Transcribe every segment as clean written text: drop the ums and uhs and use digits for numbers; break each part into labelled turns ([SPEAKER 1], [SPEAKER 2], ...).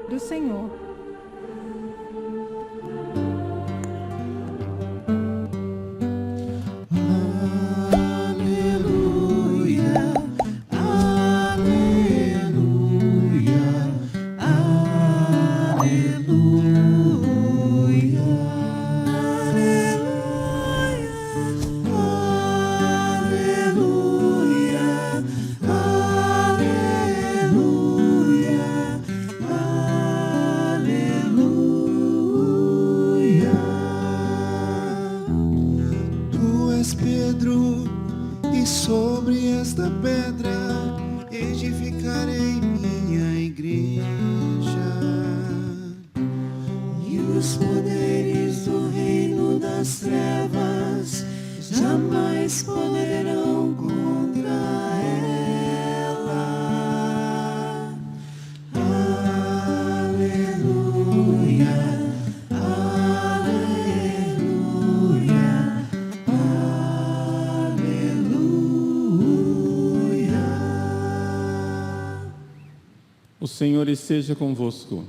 [SPEAKER 1] do Senhor.
[SPEAKER 2] O Senhor esteja convosco.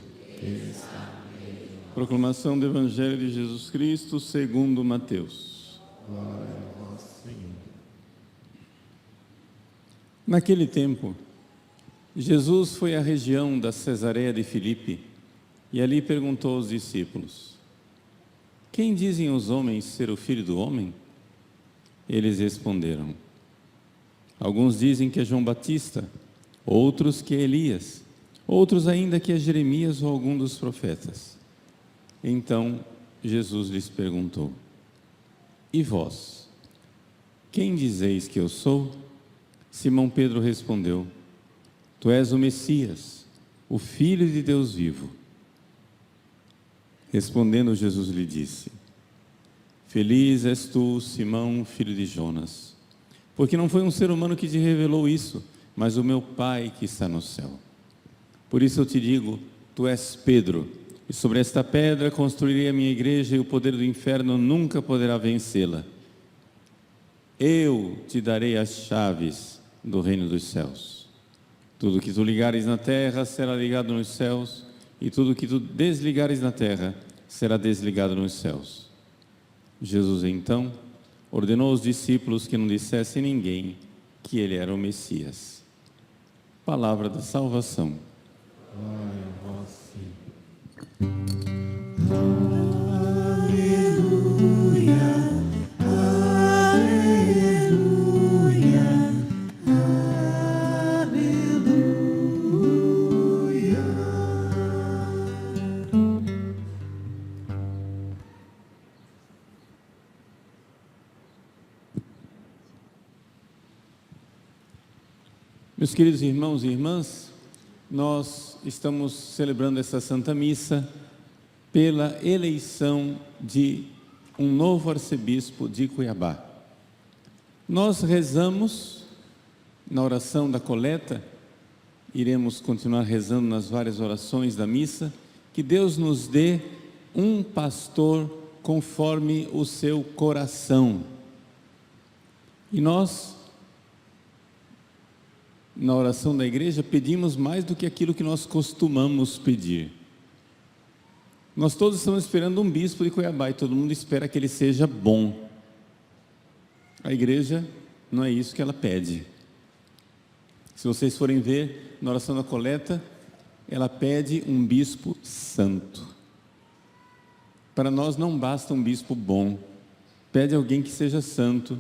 [SPEAKER 2] Proclamação do Evangelho de Jesus Cristo segundo Mateus.
[SPEAKER 3] Glória a vós, Senhor.
[SPEAKER 2] Naquele tempo, Jesus foi à região da Cesareia de Filipe e ali perguntou aos discípulos: quem dizem os homens ser o Filho do Homem? Eles responderam: alguns dizem que é João Batista, outros que é Elias, outros ainda que é Jeremias ou algum dos profetas. Então Jesus lhes perguntou: e vós, quem dizeis que eu sou? Simão Pedro respondeu: tu és o Messias, o Filho de Deus vivo. Respondendo Jesus lhe disse: feliz és tu, Simão, filho de Jonas, porque não foi um ser humano que te revelou isso, mas o meu Pai que está no céu. Por isso eu te digo, tu és Pedro, e sobre esta pedra construirei a minha igreja, e o poder do inferno nunca poderá vencê-la. Eu te darei as chaves do reino dos céus. Tudo que tu ligares na terra será ligado nos céus, e tudo que tu desligares na terra será desligado nos céus. Jesus então ordenou aos discípulos que não dissessem a ninguém que ele era o Messias. Palavra da salvação.
[SPEAKER 3] Glória a vós, Senhor.
[SPEAKER 2] Meus queridos irmãos e irmãs, nós estamos celebrando essa Santa Missa pela eleição de um novo arcebispo de Cuiabá. Nós rezamos na oração da coleta, iremos continuar rezando nas várias orações da missa, que Deus nos dê um pastor conforme o seu coração. E nós, na oração da igreja, pedimos mais do que aquilo que nós costumamos pedir. Nós todos estamos esperando um bispo de Cuiabá e todo mundo espera que ele seja bom. A igreja não é isso que ela pede. Se vocês forem ver na oração da coleta, ela pede um bispo santo. Para nós não basta um bispo bom, pede alguém que seja santo,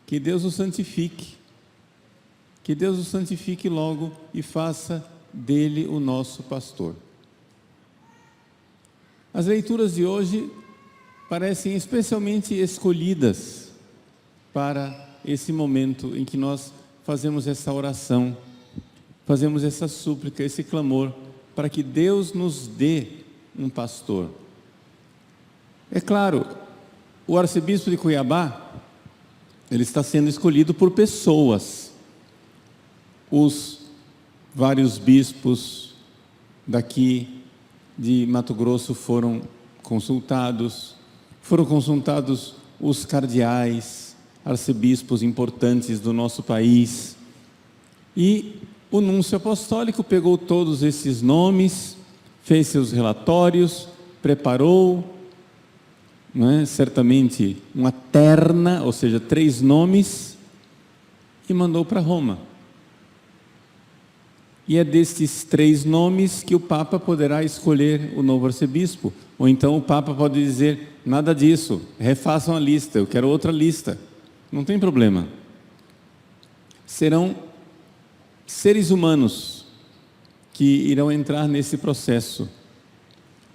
[SPEAKER 2] que Deus o santifique. Que Deus o santifique logo e faça dele o nosso pastor. As leituras de hoje parecem especialmente escolhidas para esse momento em que nós fazemos essa oração, fazemos essa súplica, esse clamor, para que Deus nos dê um pastor. É claro, o arcebispo de Cuiabá, ele está sendo escolhido por pessoas. Os vários bispos daqui de Mato Grosso foram consultados os cardeais, arcebispos importantes do nosso país, e o núncio apostólico pegou todos esses nomes, fez seus relatórios, preparou, certamente uma terna, ou seja, 3 nomes, e mandou para Roma. E é destes 3 nomes que o Papa poderá escolher o novo arcebispo. Ou então o Papa pode dizer, nada disso, refaçam a lista, eu quero outra lista. Não tem problema. Serão seres humanos que irão entrar nesse processo.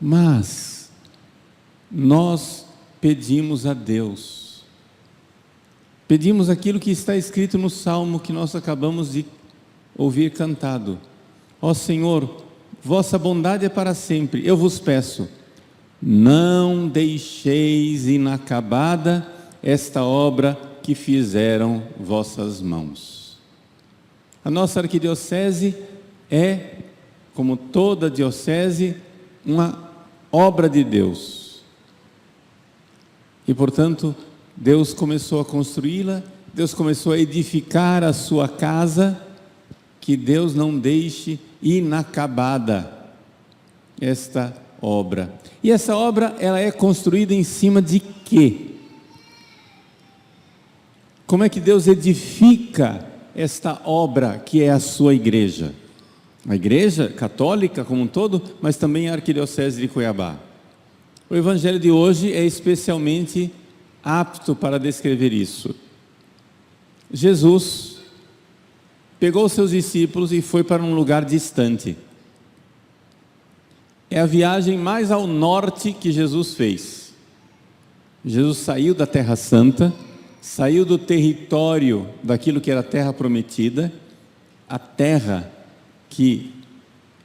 [SPEAKER 2] Mas nós pedimos a Deus. Pedimos aquilo que está escrito no Salmo que nós acabamos de ouvir cantado. Ó Senhor, vossa bondade é para sempre. Eu vos peço, não deixeis inacabada esta obra que fizeram vossas mãos. A nossa arquidiocese é, como toda diocese, uma obra de Deus. E, portanto, Deus começou a construí-la, Deus começou a edificar a sua casa, que Deus não deixe inacabada esta obra. E essa obra, ela é construída em cima de quê? Como é que Deus edifica esta obra que é a sua igreja? A igreja católica como um todo, mas também a arquidiocese de Cuiabá. O evangelho de hoje é especialmente apto para descrever isso. Jesus pegou seus discípulos e foi para um lugar distante. É a viagem mais ao norte que Jesus fez. Jesus saiu da Terra Santa, saiu do território daquilo que era a terra prometida, a terra que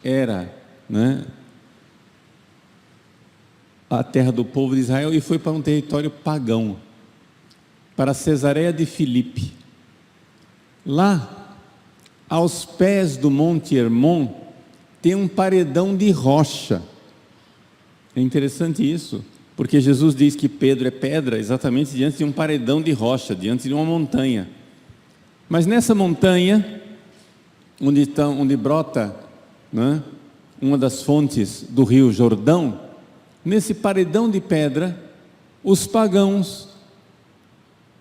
[SPEAKER 2] era, a terra do povo de Israel, e foi para um território pagão, para Cesareia de Filipe. Lá, aos pés do Monte Hermon, tem um paredão de rocha. É interessante isso, porque Jesus diz que Pedro é pedra exatamente diante de um paredão de rocha, diante de uma montanha. Mas nessa montanha, onde brota uma das fontes do rio Jordão, nesse paredão de pedra, os pagãos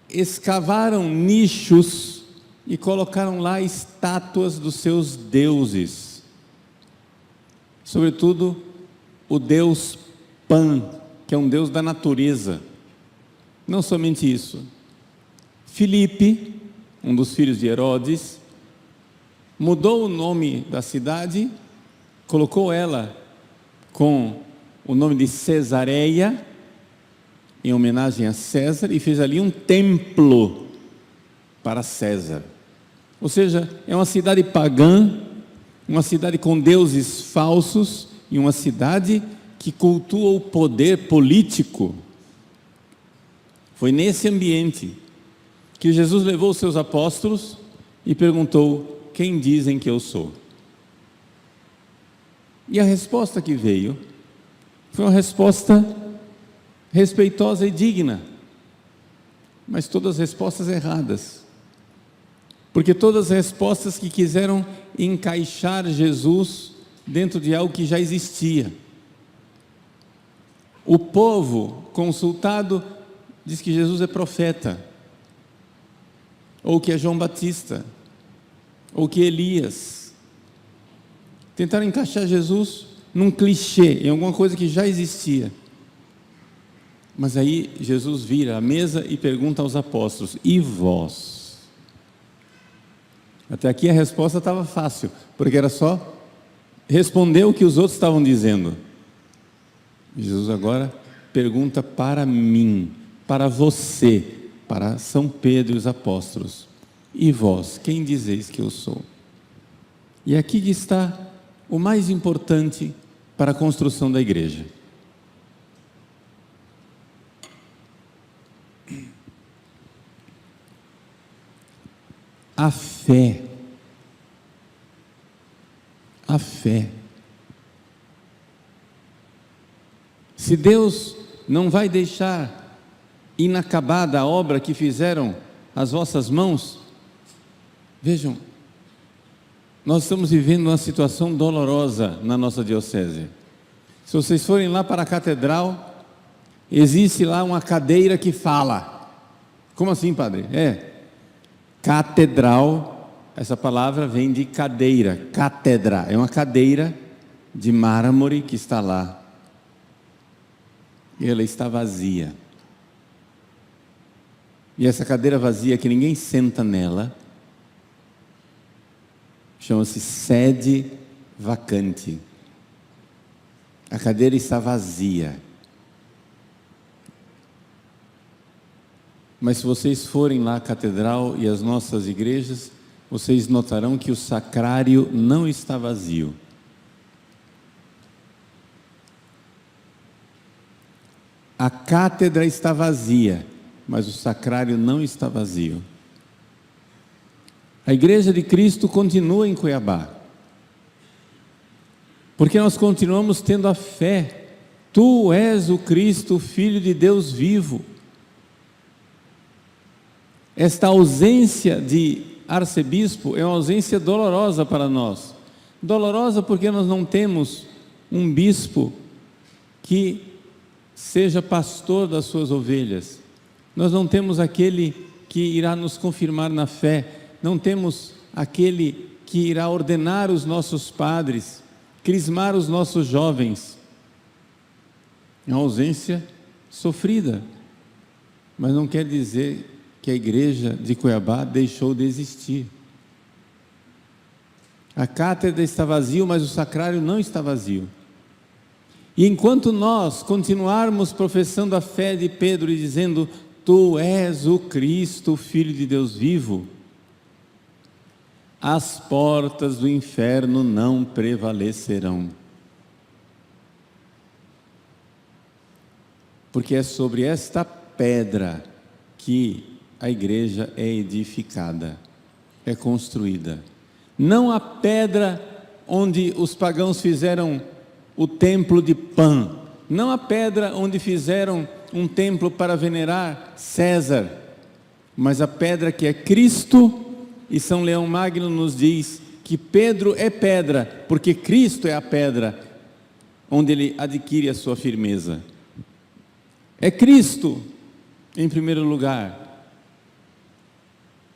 [SPEAKER 2] escavaram nichos e colocaram lá estátuas dos seus deuses, sobretudo o deus Pan, que é um deus da natureza. Não somente isso, Filipe, um dos filhos de Herodes, mudou o nome da cidade, colocou ela com o nome de Cesareia, em homenagem a César, e fez ali um templo para César. Ou seja, é uma cidade pagã, uma cidade com deuses falsos, e uma cidade que cultua o poder político. Foi nesse ambiente que Jesus levou os seus apóstolos e perguntou: quem dizem que eu sou? E a resposta que veio foi uma resposta respeitosa e digna, mas todas as respostas erradas, porque todas as respostas que quiseram encaixar Jesus dentro de algo que já existia. O povo consultado diz que Jesus é profeta, ou que é João Batista, ou que é Elias. Tentaram encaixar Jesus num clichê, em alguma coisa que já existia. Mas aí Jesus vira a mesa e pergunta aos apóstolos: e vós? Até aqui a resposta estava fácil, porque era só responder o que os outros estavam dizendo. Jesus agora pergunta para mim, para você, para São Pedro e os apóstolos: e vós, quem dizeis que eu sou? E aqui está o mais importante para a construção da igreja. A fé. A fé. Se Deus não vai deixar inacabada a obra que fizeram as vossas mãos, vejam, nós estamos vivendo uma situação dolorosa na nossa diocese. Se vocês forem lá para a catedral, existe lá uma cadeira que fala. Como assim, padre? Catedral, essa palavra vem de cadeira, cátedra, é uma cadeira de mármore que está lá. E ela está vazia. E essa cadeira vazia, que ninguém senta nela, chama-se sede vacante. A cadeira está vazia. Mas se vocês forem lá à catedral e às nossas igrejas, vocês notarão que o sacrário não está vazio. A cátedra está vazia, mas o sacrário não está vazio. A Igreja de Cristo continua em Cuiabá, porque nós continuamos tendo a fé. Tu és o Cristo, Filho de Deus vivo. Esta ausência de arcebispo é uma ausência dolorosa para nós. Dolorosa porque nós não temos um bispo que seja pastor das suas ovelhas. Nós não temos aquele que irá nos confirmar na fé. Não temos aquele que irá ordenar os nossos padres, crismar os nossos jovens. É uma ausência sofrida, mas não quer dizer que a igreja de Cuiabá deixou de existir. A cátedra está vazia, mas o sacrário não está vazio. E enquanto nós continuarmos professando a fé de Pedro e dizendo: Tu és o Cristo, o Filho de Deus vivo, as portas do inferno não prevalecerão. Porque é sobre esta pedra que a igreja é edificada, é construída. Não a pedra onde os pagãos fizeram o templo de Pan, não a pedra onde fizeram um templo para venerar César, mas a pedra que é Cristo. E São Leão Magno nos diz que Pedro é pedra, porque Cristo é a pedra onde ele adquire a sua firmeza. É Cristo, em primeiro lugar,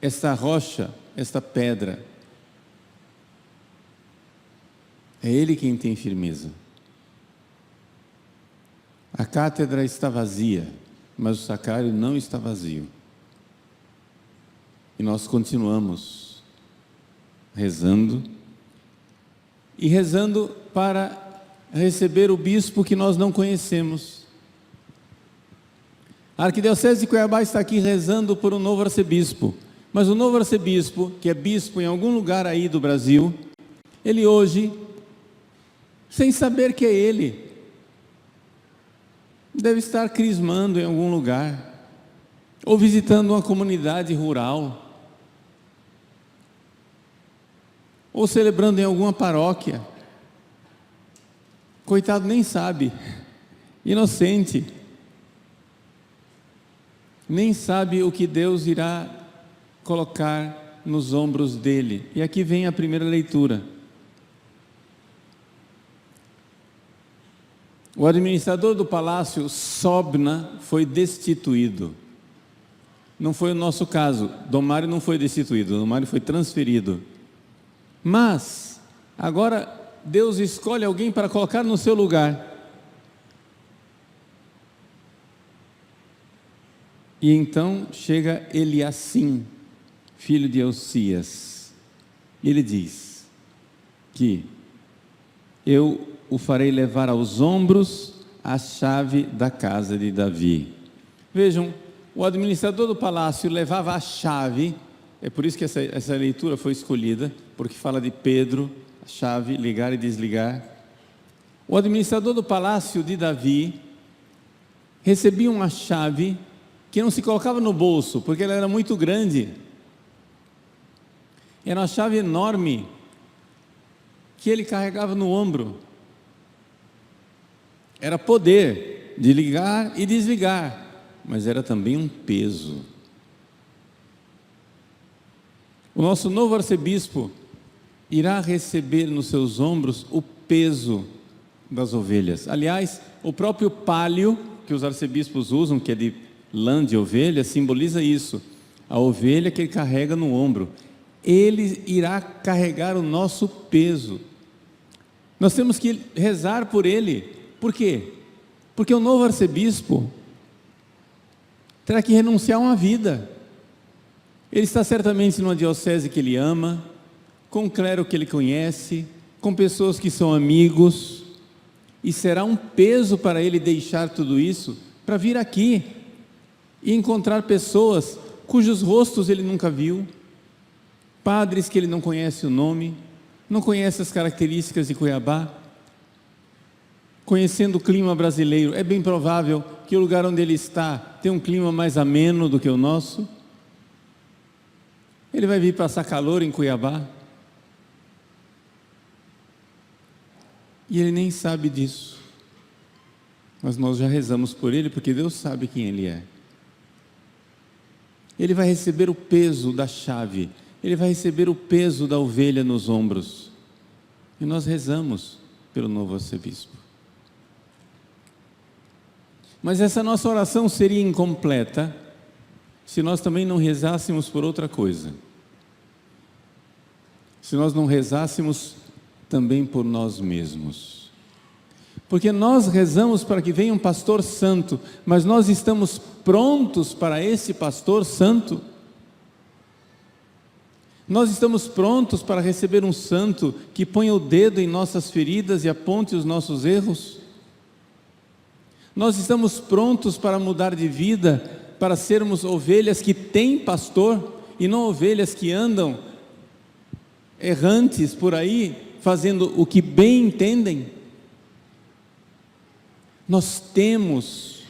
[SPEAKER 2] esta rocha, esta pedra. É Ele quem tem firmeza. A cátedra está vazia, mas o sacrário não está vazio. E nós continuamos rezando, e rezando para receber o bispo que nós não conhecemos. A Arquidiocese de Cuiabá está aqui rezando por um novo arcebispo, mas o novo arcebispo, que é bispo em algum lugar aí do Brasil, ele hoje, sem saber que é ele, deve estar crismando em algum lugar, ou visitando uma comunidade rural, ou celebrando em alguma paróquia. Coitado, nem sabe, inocente, nem sabe o que Deus irá colocar nos ombros dele. E aqui vem a primeira leitura. O administrador do palácio Sobna foi destituído. Não foi o nosso caso. Dom Mário não foi destituído, Dom Mário foi transferido. Mas agora Deus escolhe alguém para colocar no seu lugar. E então chega Eliacim, filho de Elcias. E ele diz que eu o farei levar aos ombros a chave da casa de Davi. Vejam, o administrador do palácio levava a chave. É por isso que essa leitura foi escolhida, porque fala de Pedro, a chave, ligar e desligar. O administrador do palácio de Davi recebia uma chave que não se colocava no bolso, porque ela era muito grande. Era uma chave enorme que ele carregava no ombro. Era poder de ligar e desligar, mas era também um peso. O nosso novo arcebispo irá receber nos seus ombros o peso das ovelhas. Aliás, o próprio palio que os arcebispos usam, que é de lã de ovelha, simboliza isso. A ovelha que ele carrega no ombro. Ele irá carregar o nosso peso. Nós temos que rezar por ele. Por quê? Porque o novo arcebispo terá que renunciar a uma vida. Ele está certamente numa diocese que ele ama, com um clero que ele conhece, com pessoas que são amigos, e será um peso para ele deixar tudo isso, para vir aqui e encontrar pessoas cujos rostos ele nunca viu, padres que ele não conhece o nome, não conhece as características de Cuiabá. Conhecendo o clima brasileiro, é bem provável que o lugar onde ele está tem um clima mais ameno do que o nosso. Ele vai vir passar calor em Cuiabá. E ele nem sabe disso. Mas nós já rezamos por ele, porque Deus sabe quem ele é. Ele vai receber o peso da chave. Ele vai receber o peso da ovelha nos ombros. E nós rezamos pelo novo arcebispo. Mas essa nossa oração seria incompleta se nós também não rezássemos por outra coisa. Se nós não rezássemos também por nós mesmos. Porque nós rezamos para que venha um pastor santo, mas nós estamos prontos para esse pastor santo? Nós estamos prontos para receber um santo que ponha o dedo em nossas feridas e aponte os nossos erros? Nós estamos prontos para mudar de vida, para sermos ovelhas que têm pastor e não ovelhas que andam errantes por aí, fazendo o que bem entendem? Nós temos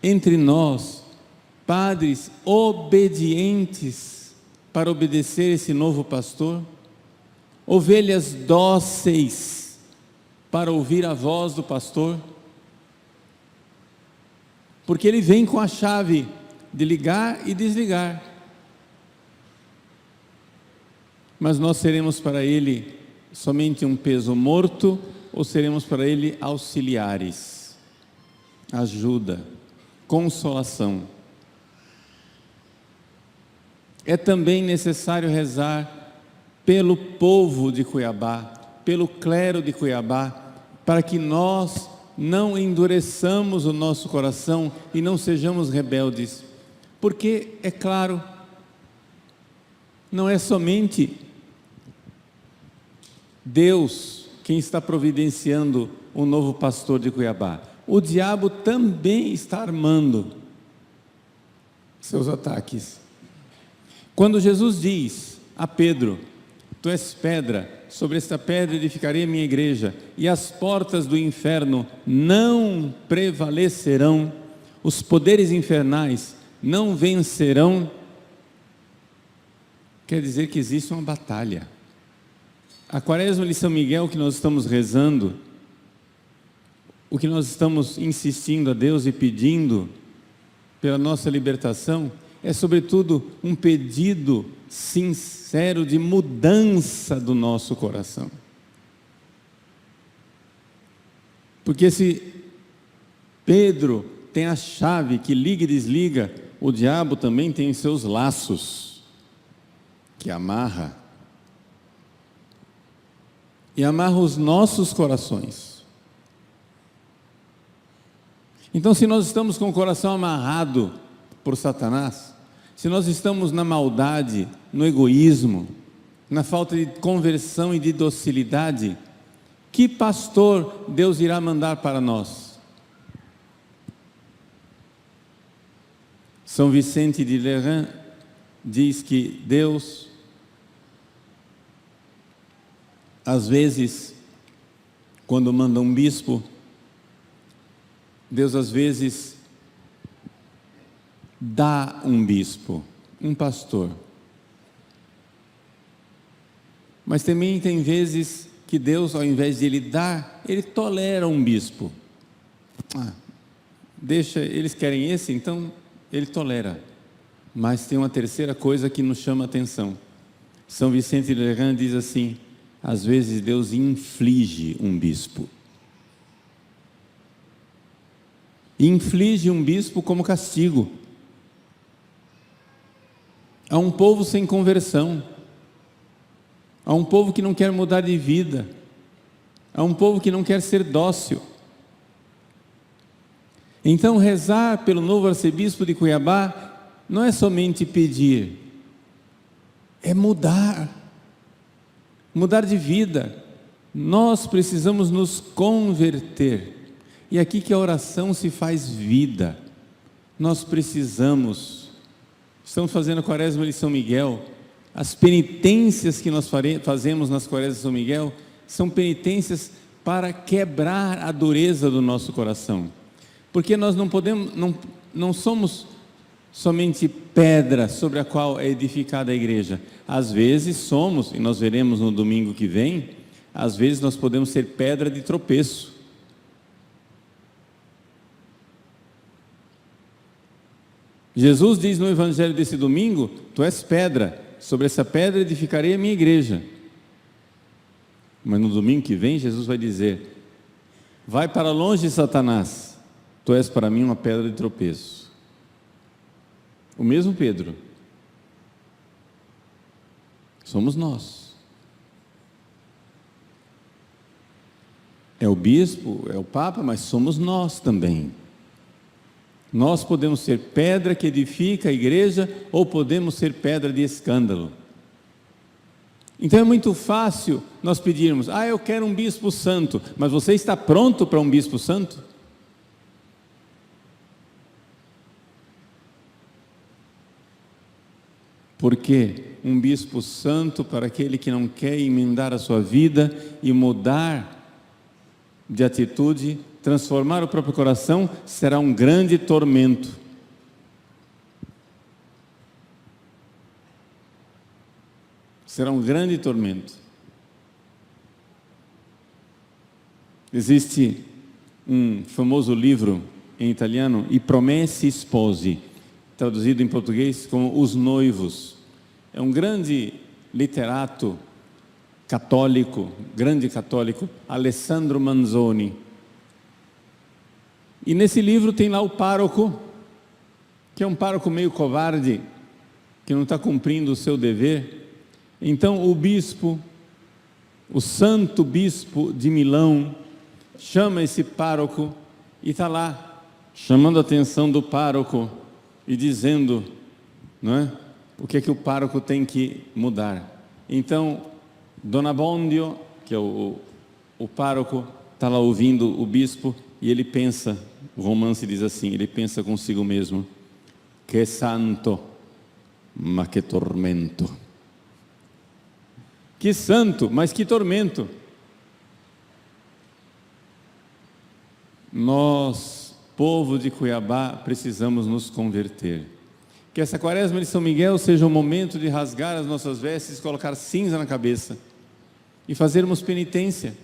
[SPEAKER 2] entre nós padres obedientes para obedecer esse novo pastor, ovelhas dóceis para ouvir a voz do pastor, porque ele vem com a chave de ligar e desligar. Mas nós seremos para ele somente um peso morto, ou seremos para ele auxiliares, ajuda, consolação? É também necessário rezar pelo povo de Cuiabá, pelo clero de Cuiabá, para que nós não endureçamos o nosso coração e não sejamos rebeldes, porque, é claro, não é somente Deus quem está providenciando um novo pastor de Cuiabá. O diabo também está armando seus ataques. Quando Jesus diz a Pedro: tu és pedra, sobre esta pedra edificarei a minha igreja, e as portas do inferno não prevalecerão, os poderes infernais não vencerão, quer dizer que existe uma batalha. A Quaresma de São Miguel que nós estamos rezando, o que nós estamos insistindo a Deus e pedindo pela nossa libertação, é sobretudo um pedido sincero de mudança do nosso coração. Porque se Pedro tem a chave que liga e desliga, o diabo também tem os seus laços, que amarra. E amarra os nossos corações. Então, se nós estamos com o coração amarrado por Satanás, se nós estamos na maldade, no egoísmo, na falta de conversão e de docilidade, que pastor Deus irá mandar para nós? São Vicente de Lerins diz que Deus, às vezes, quando manda um bispo, Deus às vezes dá um bispo, um pastor. Mas também tem vezes que Deus, ao invés de Ele dar, Ele tolera um bispo. Deixa, eles querem esse, então Ele tolera. Mas tem uma terceira coisa que nos chama a atenção. São Vicente de Lerins diz assim: às vezes Deus inflige um bispo. e inflige um bispo como castigo a um povo sem conversão, a um povo que não quer mudar de vida, a um povo que não quer ser dócil. Então, rezar pelo novo arcebispo de Cuiabá não é somente pedir, é mudar de vida. Nós precisamos nos converter, e aqui que a oração se faz vida. Nós precisamos, estamos fazendo a Quaresma de São Miguel, as penitências que nós fazemos nas Quaresmas de São Miguel, são penitências para quebrar a dureza do nosso coração, porque nós não somos somente pedra sobre a qual é edificada a igreja. Às vezes somos, e nós veremos no domingo que vem, às vezes nós podemos ser pedra de tropeço. Jesus diz no evangelho desse domingo: tu és pedra, sobre essa pedra edificarei a minha igreja. Mas no domingo que vem Jesus vai dizer: vai para longe, Satanás, tu és para mim uma pedra de tropeço. O mesmo Pedro somos nós. É o bispo, é o papa, mas somos nós também. Nós podemos ser pedra que edifica a igreja, ou podemos ser pedra de escândalo. Então é muito fácil nós pedirmos: eu quero um bispo santo, mas você está pronto para um bispo santo? Porque um bispo santo, para aquele que não quer emendar a sua vida e mudar de atitude, transformar o próprio coração, será um grande tormento. Será um grande tormento. Existe um famoso livro em italiano, I Promessi Sposi, traduzido em português como Os Noivos. É um grande literato católico, grande católico, Alessandro Manzoni. E nesse livro tem lá o pároco, que é um pároco meio covarde, que não está cumprindo o seu dever. Então o bispo, o santo bispo de Milão, chama esse pároco e está lá, chamando a atenção do pároco e dizendo, não é? O que é que o pároco tem que mudar. Então, Don Abbondio, que é o pároco, está lá ouvindo o bispo e ele pensa, o romance diz assim, ele pensa consigo mesmo: que santo, ma que tormento. Que santo, mas que tormento. Nós, povo de Cuiabá, precisamos nos converter. Que essa Quaresma de São Miguel seja um momento de rasgar as nossas vestes, colocar cinza na cabeça e fazermos penitência,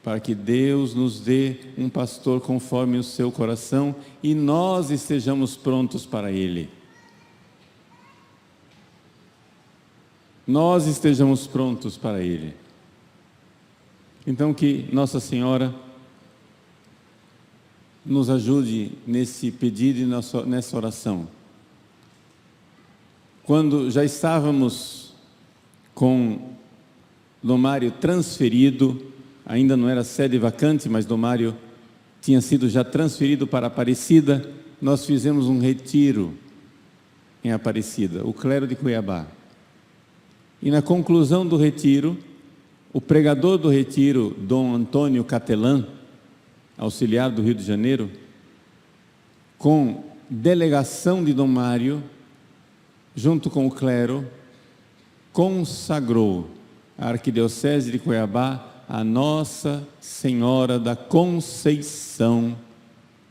[SPEAKER 2] para que Deus nos dê um pastor conforme o seu coração e nós estejamos prontos para Ele. Nós estejamos prontos para Ele. Então que Nossa Senhora nos ajude nesse pedido e nessa oração. Quando já estávamos com Dom Mário transferido, ainda não era sede vacante, mas Dom Mário tinha sido já transferido para Aparecida, nós fizemos um retiro em Aparecida, o clero de Cuiabá. E na conclusão do retiro, o pregador do retiro, Dom Antônio Catelã, auxiliar do Rio de Janeiro, com delegação de Dom Mário, junto com o clero, consagrou a Arquidiocese de Cuiabá a Nossa Senhora da Conceição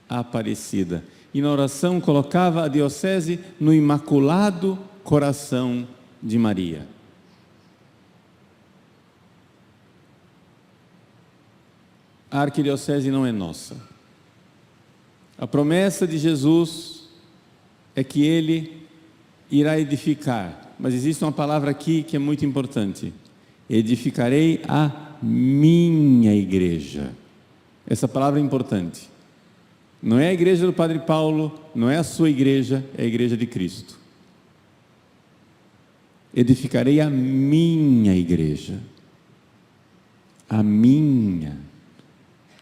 [SPEAKER 2] Aparecida. E na oração colocava a diocese no Imaculado Coração de Maria. A arquidiocese não é nossa. A promessa de Jesus é que Ele irá edificar, mas existe uma palavra aqui que é muito importante: edificarei a minha igreja. Essa palavra é importante. Não é a igreja do Padre Paulo, não é a sua igreja, é a igreja de Cristo. Edificarei a minha igreja. A minha.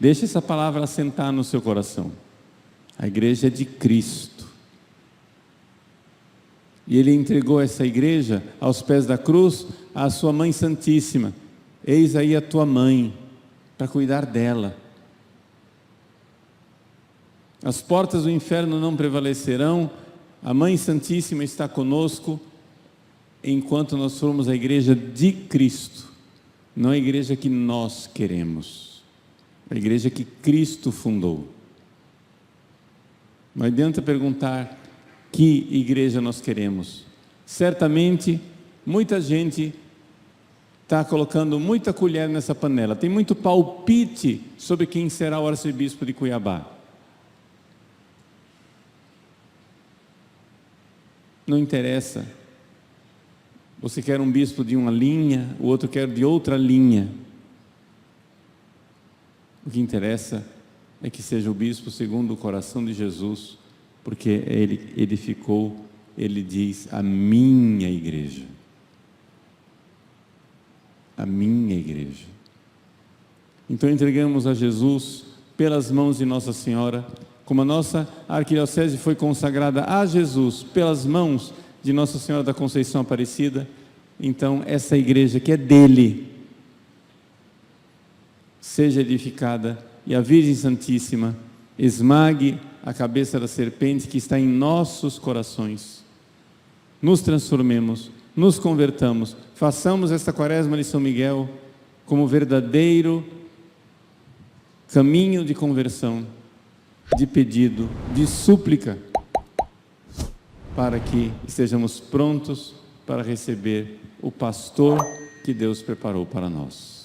[SPEAKER 2] Deixe essa palavra assentar no seu coração. A igreja é de Cristo. E Ele entregou essa igreja aos pés da cruz à sua Mãe Santíssima. Eis aí a tua mãe, para cuidar dela. As portas do inferno não prevalecerão, a Mãe Santíssima está conosco, enquanto nós formos a igreja de Cristo, não a igreja que nós queremos, a igreja que Cristo fundou. Não adianta perguntar que igreja nós queremos. Certamente, muita gente está colocando muita colher nessa panela, tem muito palpite sobre quem será o arcebispo de Cuiabá. Não interessa. Você quer um bispo de uma linha, o outro quer de outra linha. O que interessa é que seja o bispo segundo o coração de Jesus, porque ele edificou, ele diz, a minha igreja. A minha igreja. Então entregamos a Jesus pelas mãos de Nossa Senhora, como a nossa arquidiocese foi consagrada a Jesus pelas mãos de Nossa Senhora da Conceição Aparecida, então essa igreja que é dele, seja edificada e a Virgem Santíssima esmague a cabeça da serpente que está em nossos corações. Nos transformemos, nos convertamos, façamos esta quaresma de São Miguel como verdadeiro caminho de conversão, de pedido, de súplica, para que estejamos prontos para receber o pastor que Deus preparou para nós.